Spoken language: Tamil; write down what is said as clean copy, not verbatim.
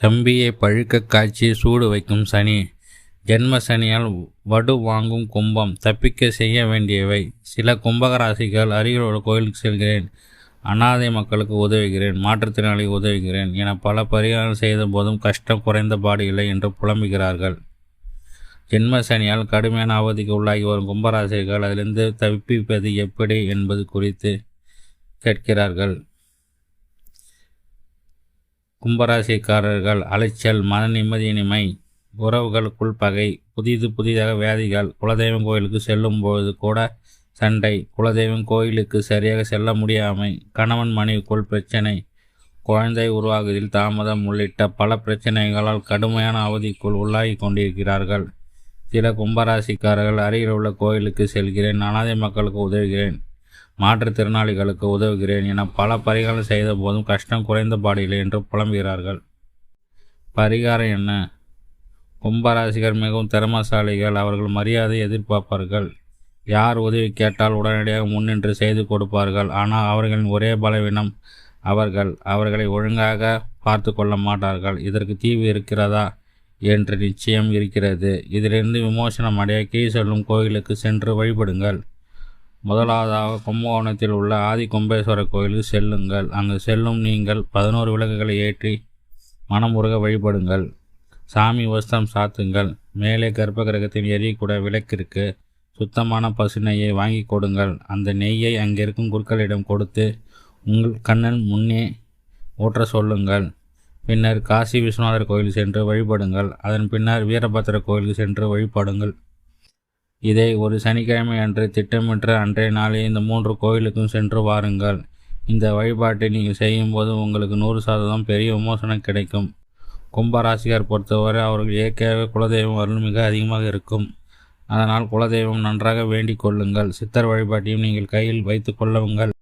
கம்பியை பழுக்கக் காய்ச்சி சூடு வைக்கும் சனி. ஜென்ம சனியால் வடு வாங்கும் கும்பம். தப்பிக்க செய்ய வேண்டியவை: சில கும்பகராசிகள் அருகில் உள்ள கோயிலுக்கு செல்கிறேன், அனாதை மக்களுக்கு உதவுகிறேன், மாற்றுத்திறனாளிக்கு உதவுகிறேன் என பல பரிகாரம் செய்த போதும் கஷ்டம் குறைந்த பாடு இல்லை என்று புலம்புகிறார்கள். ஜென்ம சனியால் கடுமையான அவதிக்கு உள்ளாகி வரும் கும்பராசிகள் அதிலிருந்து தப்பிப்பது எப்படி என்பது குறித்து கேட்கிறார்கள். கும்பராசிக்காரர்கள் அலைச்சல், மன நிம்மதியின்மை, உறவுகளுக்குள் பகை, புதிதாக வியாதிகள், குலதெய்வம் கோயிலுக்கு செல்லும் பொழுது கூட சண்டை, குலதெய்வம் கோயிலுக்கு சரியாக செல்ல முடியாமை, கணவன் மனைவிக்குள் பிரச்சனை, குழந்தை உருவாகுவதில் தாமதம் உள்ளிட்ட பல பிரச்சனைகளால் கடுமையான அவதிக்குள் உள்ளாகி கொண்டிருக்கிறார்கள். சில கும்பராசிக்காரர்கள் அருகில் உள்ள கோயிலுக்கு செல்கிறேன், அனாதை மக்களுக்கு உதவுகிறேன், மாற்றுத்திறனாளிகளுக்கு உதவுகிறேன் என பல பரிகாரம் செய்த போதும் கஷ்டம் குறைந்த பாடில்லை என்று புலம்புகிறார்கள். பரிகாரம் என்ன? கும்பராசிகர் மிகவும் திறமசாலிகள். அவர்கள் மரியாதை எதிர்பார்ப்பார்கள். யார் உதவி கேட்டால் உடனடியாக முன்னின்று செய்து கொடுப்பார்கள். ஆனால் அவர்களின் ஒரே பலவீனம் அவர்களை ஒழுங்காக பார்த்து கொள்ள மாட்டார்கள். இதற்கு தீர்வு இருக்கிறதா என்று நிச்சயம் இருக்கிறது. இதிலிருந்து விமோசனம் அடைய கீழ் செல்லும் கோயிலுக்கு சென்று வழிபடுங்கள். முதலாவதாக கும்பகோணத்தில் உள்ள ஆதி கும்பேஸ்வரர் கோயிலுக்கு செல்லுங்கள். அங்கு செல்லும் நீங்கள் 11 விளக்குகளை ஏற்றி மனமுருக வழிபடுங்கள். சாமி வஸ்திரம் சாத்துங்கள். மேலே கர்ப்ப கிரகத்தின் எரியக்கூட விளக்கிற்கு சுத்தமான பசு நெய்யை வாங்கி கொடுங்கள். அந்த நெய்யை அங்கிருக்கும் குருக்களிடம் கொடுத்து உங்கள் கண்ணன் முன்னே ஊற்ற சொல்லுங்கள். பின்னர் காசி விஸ்வநாதர் கோயில் சென்று வழிபடுங்கள். அதன் பின்னர் வீரபத்திர கோயிலுக்கு சென்று வழிபடுங்கள். இதை ஒரு சனிக்கிழமை அன்று திட்டமிட்டு அன்றைய நாளே இந்த 3 கோயிலுக்கும் சென்று வாருங்கள். இந்த வழிபாட்டை நீங்கள் செய்யும்போது உங்களுக்கு 100% பெரிய விமோசனம் கிடைக்கும். கும்பராசிகார் பொறுத்தவரை அவர்கள் இயற்கையாக குலதெய்வம் அருள் மிக அதிகமாக இருக்கும். அதனால் குலதெய்வம் நன்றாக வேண்டிக் கொள்ளுங்கள். சித்தர் வழிபாட்டையும் நீங்கள் கையில் வைத்து கொள்ளுங்கள்.